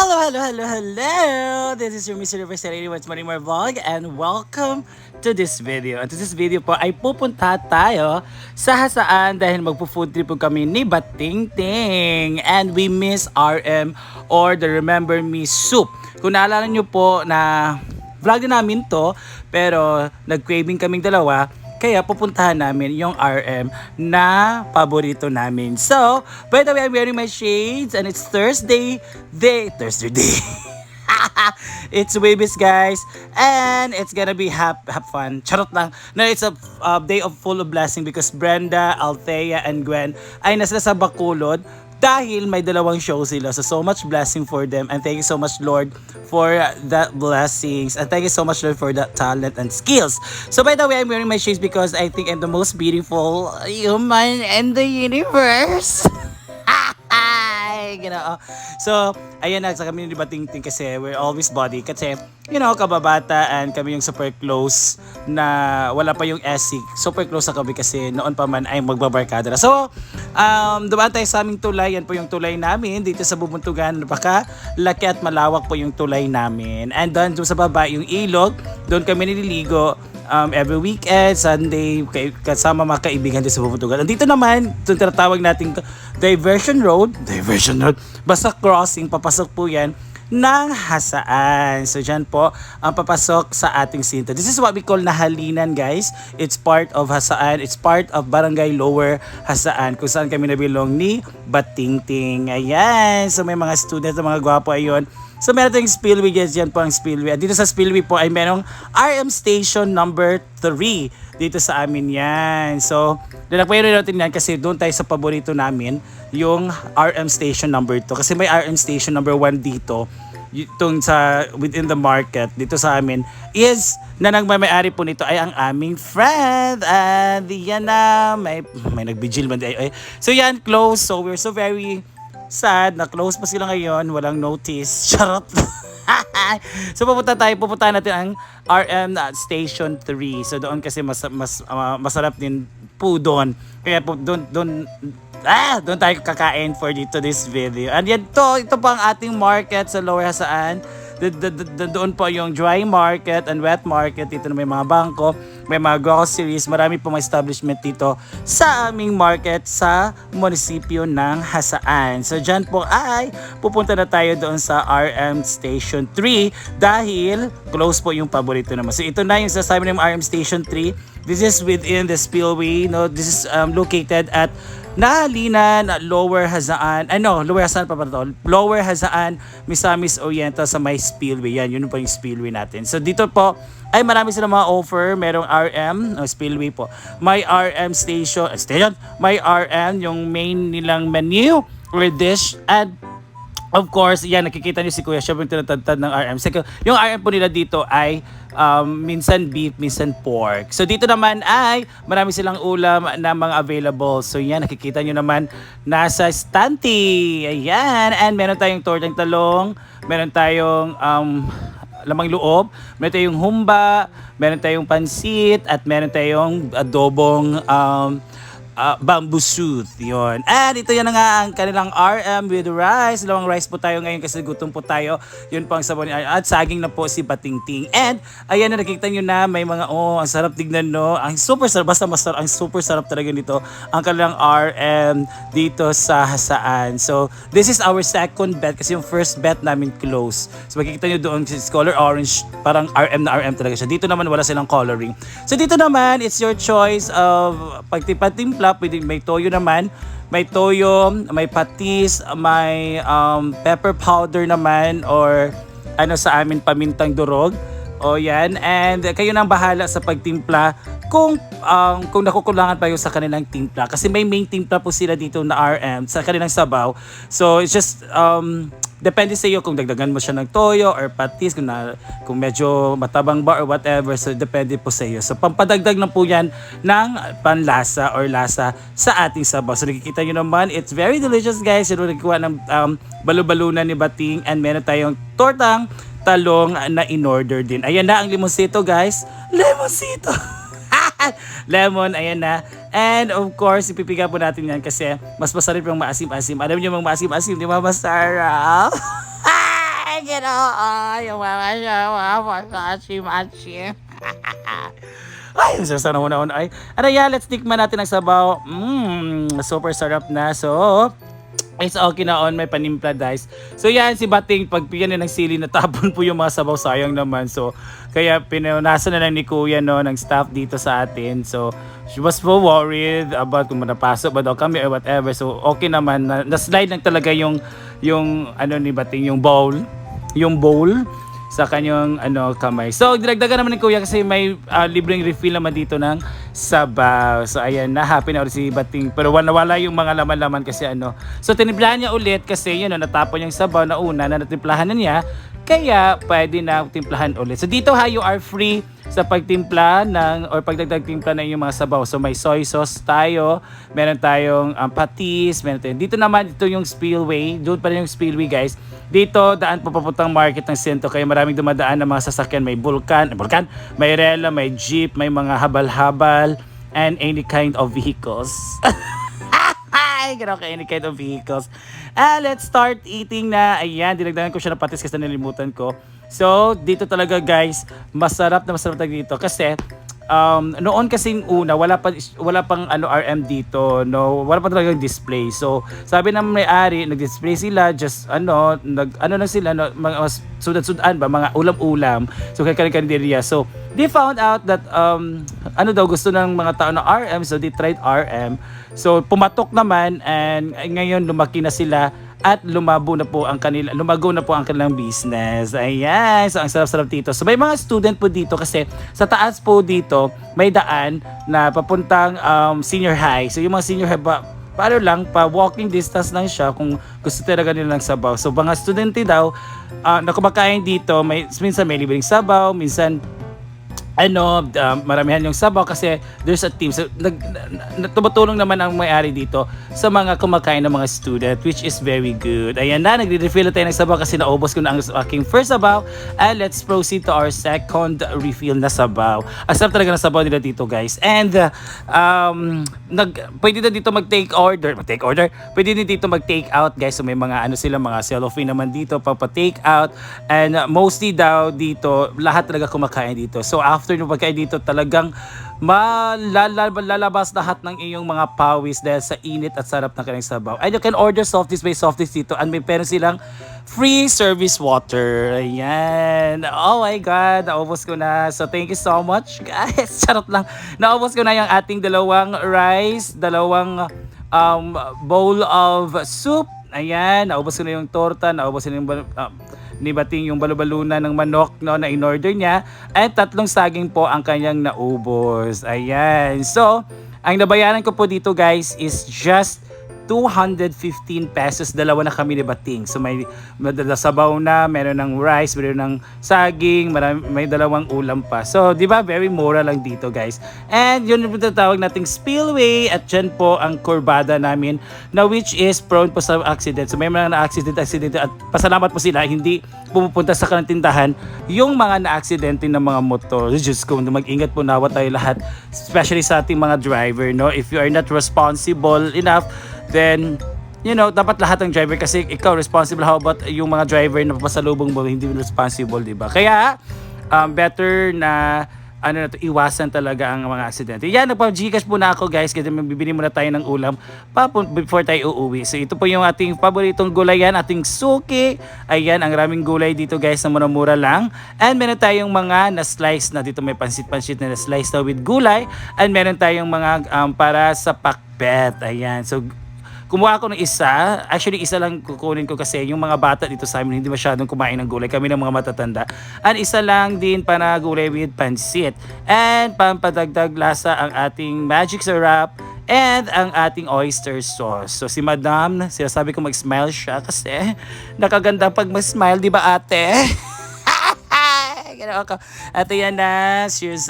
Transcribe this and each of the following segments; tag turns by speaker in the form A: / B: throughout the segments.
A: Hello. This is your Mr. Representative once more vlog and welcome to this video. At this video po ay pupunta tayo sa Hasaan dahil magpo-food trip po kami ni Batingting. And we miss RM or the Remember Me Soup. Kung naalala nyo po na vlog din namin to pero nag-craving kaming dalawa. Kaya pupuntahan namin yung RM na paborito namin. So, by the way, I'm wearing my shades and it's Thursday day. It's Webis, guys. And it's gonna be have fun. Charot lang. No, it's a day of full of blessing because Brenda, Althea, and Gwen ay nasa sa Bacolod dahil may dalawang show sila. So much blessing for them. And thank you so much, Lord, for that blessings. And thank you so much, Lord, for that talent and skills. So by the way, I'm wearing my shades because I think I'm the most beautiful human in the universe. So, ayan na, sa kami ni Batingting kasi we're always body. Kasi, kababata and kami yung super close na wala pa yung SC. Super close na kami kasi noon pa man ay magbabarkada na. So, dumaan tayo sa aming tulay. Yan po yung tulay namin dito sa Bubuntugan. Baka laki at malawak po yung tulay namin. And doon sa baba yung ilog. Doon kami nililigo. Every weekend, Sunday, kasama mga kaibigan din sa Bubuntugan. Dito naman, itong tinatawag nating Diversion Road, basta crossing, papasok po yan ng Hasaan. So dyan po ang papasok sa ating sinta. This is what we call Nahalinan, guys. It's part of Hasaan. It's part of Barangay Lower Hasaan kung saan kami nabilong ni Batingting. Ayan. So may mga students, mga gwapo ayon. So meron tayong spillway, guys. Yan po ang spillway. At dito sa spillway po ay merong RM Station number 3. Dito sa amin yan. So, lalakbayin natin yan kasi doon tayo sa paborito namin, yung RM Station number 2. Kasi may RM Station number 1 dito. Itong sa within the market dito sa amin is na nagmamay-ari po nito ay ang aming friend. And yan na, may nagbigil man. So yan, close. So we're so very sad na close pa sila ngayon, walang notice. Charot. So pupunta natin ang RM Station 3. So doon kasi masarap din po doon. Kaya po doon tayo kakain for this video. And yan ito pa ang ating market sa Lower Hasaan. Doon po yung dry market and wet market. Dito na may mga bangko, may mga groceries, marami pong establishment dito sa aming market sa munisipyo ng Hasaan. So dyan po ay pupunta na tayo doon sa RM Station 3 dahil close po yung paborito naman. So ito na yung sasabi ng RM Station 3. This is within the spillway. This is located at Nahalinan, Lower Hasaan, Lower Hasaan pa to. Lower Hasaan, Misamis Oriental sa may spillway. Yan, yun po yung spillway natin. So dito po, ay marami silang mga offer. Merong RM, spillway po. May RM station, may RM, yung main nilang menu or dish. And of course, yan, nakikita niyo si Kuya, siya yung tinatantad ng RM. So, yung RM po nila dito ay minsan beef, minsan pork. So dito naman ay marami silang ulam na mga available. So yan, nakikita nyo naman nasa Stanty. Ayan. And meron tayong tortang talong, meron tayong lamang loob, meron tayong humba, meron tayong pansit, at meron tayong adobong bamboo soup, yun. And ito yan na nga ang kanilang RM with rice. Dalawang rice po tayo ngayon kasi gutom po tayo. Yun po ang sabon. At saging na po si Batingting. And ayan na, nakikita nyo na may mga, ang sarap tignan, no? Ang super sarap, basta masarap, ang super sarap talaga nito. Ang kanilang RM dito sa Hasaan. So, this is our second bet kasi yung first bet namin close. So, makikita nyo doon, it's color orange, parang RM na RM talaga siya. Dito naman wala silang coloring. So, dito naman, it's your choice of pagtimpla. Pwede, may toyo naman, may toyo, may patis, may pepper powder naman or sa amin pamintang durog. O yan, and kayo nang bahala sa pagtimpla kung nakukulangan pa yung sa kanilang timpla kasi may main timpla po sila dito na RM sa kanilang sabaw. So it's just depende sa iyo kung dagdagan mo siya ng toyo or patis, kung medyo matabang ba or whatever. So depende po sa iyo. So pampadagdag na po yan ng panlasa or lasa sa ating sabaw. So nakikita nyo naman, it's very delicious, guys. Yung nagkuha ng balu-balunan ni Bating, and meron tayong tortang talong na in-order din. Ayan na ang limonsito, guys. Limonsito! Lemon, ayan na. And of course, ipipiga po natin yan kasi mas masarap yung maasim-asim. Alam niyo mga maasim-asim, di ba masarap? Ay, machi. Ay, sarap na una. Ay, ano yan, let's tikman natin ang sabaw. Super sarap na. So, it's okay na on, may panimpla guys. So yan, si Bating, pag piyan ng sili, natapon po yung mga sabaw, sayang naman. So, kaya pinunasan na lang ni Kuya no, ng staff dito sa atin. So, she was so worried about kung manapasok ba daw kami or whatever. So, okay naman. Na-slide lang talaga yung ano ni Bating, yung bowl sa kanyang kamay. So, dinagdagan naman ni Kuya kasi may libreng refill naman dito ng sabaw. So, ayan, na happy na ulit si Bating. Pero wala yung mga laman-laman kasi So, tinimplahan niya ulit kasi natapon yung sabaw na una na natimplahan na niya. Kaya, pwede na timplahan ulit. So, dito you are free sa pagtimpla or pagdagdag timpla ng yung mga sabaw. So, may soy sauce tayo. Meron tayong patis. Dito naman, ito yung spillway. Doon pa rin yung spillway, guys. Dito, daan po papuntang market ng Sento. Kaya maraming dumadaan ng mga sasakyan. May bulkan, may rela, may jeep, may mga habal-habal, and any kind of vehicles. Ay, gano'n ka, any kind of vehicles. Let's start eating na. Ayan, dinagdagan ko siya ng patis kasi nalimutan ko. So, dito talaga guys, masarap talaga dito. Kasi, noon kasing una, wala pang RM dito, no? Wala pa talagang display. So, sabi ng may-ari, nag-display sila, just lang sila, no? Mga sudan-sudan ba, mga ulam-ulam. So, kaya So, they found out that, gusto ng mga tao na RM, so they tried RM. So, pumatok naman, and ngayon lumaki na sila, at lumago na po ang kanilang business. Ayan. So, ang sarap-sarap dito. So, may mga student po dito kasi sa taas po dito, may daan na papuntang senior high. So, yung mga senior high, walking distance lang siya kung gusto talaga nila ng sabaw. So, mga studente daw, na kumakain dito, minsan may libreng sabaw, minsan maramihan yung sabaw kasi there's a team. So, tumutulong naman ang may-ari dito sa mga kumakain ng mga student, which is very good. Ayan na, nagre-refill na tayo ng sabaw kasi naubos ko na ang aking first sabaw. And let's proceed to our second refill na sabaw. Asarap talaga ng sabaw nila dito, guys. And, pwede na dito mag-take order. Pwede din dito mag-take out, guys. So, may mga mga cellophane naman dito, papa-take out. And mostly daw dito, lahat talaga kumakain dito. So, after nung pagkain dito, talagang lalabas lahat ng iyong mga pawis dahil sa init at sarap ng kanilang sabaw. And you can order softies dito, and may meron silang free service water. Ayan. Oh my God, naubos ko na. So thank you so much, guys. Charot lang. Naubos ko na yung ating dalawang rice, dalawang bowl of soup. Ayan, naubos ko na yung torta, naubos ko na yung ni Bating yung balubalunan ng manok, no, na in-order niya, at 3 saging po ang kanyang naubos. Ayan. So, ang nabayaran ko po dito, guys, is just 215 pesos. Dalawa na kami ni Bating. So, may sabaw na, meron ng rice, meron ng saging, may dalawang ulam pa. So, di ba, very mura lang dito, guys. And yun yung tatawag nating spillway, at dyan po ang kurbada namin, na which is prone po sa accident. So, may mga na-accident, at pasalamat po sila, hindi pumupunta sa kanang yung mga na-accidente ng mga motor. Diyos ko, mag-ingat po nawa tayo lahat, especially sa ating mga driver, no? If you are not responsible enough, then, dapat lahat ng driver, kasi ikaw responsible. How about yung mga driver na papasalubong mo, hindi responsible, di ba? Kaya, better na, iwasan talaga ang mga aksidente. Yan, nagpa-Gcash po na ako, guys, kasi bibili muna tayo ng ulam before tayo uuwi. So, ito po yung ating paboritong gulayan, ating suki. Ayan, ang raming gulay dito, guys, na mura-mura lang. And meron tayong mga na-slice na dito, may pansit-pansit na na-slice na with gulay. And meron tayong mga para sa pakbet. Ayan, so, kumuha ako ng isa. Actually, isa lang kukunin ko kasi yung mga bata dito sa amin hindi masyadong kumain ng gulay. Kami ng mga matatanda. And isa lang din para gulay with pansit. And pampadagdag lasa ang ating magic syrup and ang ating oyster sauce. So si Madam, sinasabi ko mag-smile siya kasi nakaganda pag mag-smile, di ba ate? At ayan na, cheers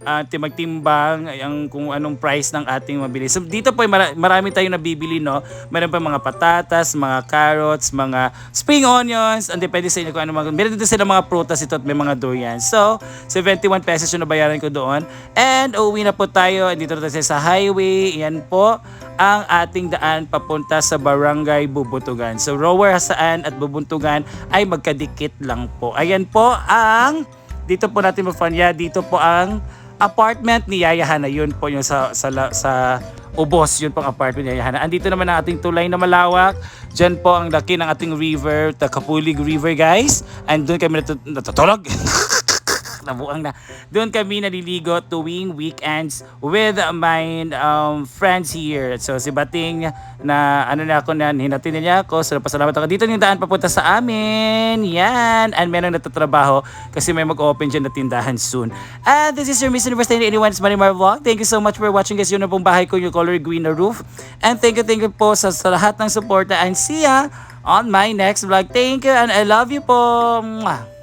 A: magtimbang ang kung anong price ng ating mabili. So dito po ay marami tayong nabibili, no. Meron pa mga patatas, mga carrots, mga spring onions, and depende sa inyo kung ano mga. Meron din sila mga prutas ito at may mga durian. So 71 pesos yung nabayaran ko doon. And uwi na po tayo. Dito na tayo sa highway. Yan po ang ating daan papunta sa Barangay Bubuntugan. So Rower Hasaan at Bubuntugan ay magkadikit lang po. Ayan po ang dito po natin mafanya. Dito po ang apartment ni Yaya Hana. Yun po yung sa Ubos. Yun po ang apartment ni Yaya Hana. Andito naman ang ating tulay na malawak. Diyan po ang laki ng ating river, the Kapulig River, guys. And doon kami natutulog. Nabuang na. Doon kami naliligo tuwing weekends with my friends here. So si Bating na hinatin niya ako. So pasalamat ako. Dito yung daan papunta sa amin. Yan. And meron natatrabaho kasi may mag-open dyan na tindahan soon. And this is your Miss Universe 81. It's Marimar Vlog. Thank you so much for watching, guys. Yun na pong bahay ko, yung color green na roof. And thank you po sa lahat ng support. And see ya on my next vlog. Thank you and I love you po. Mwah.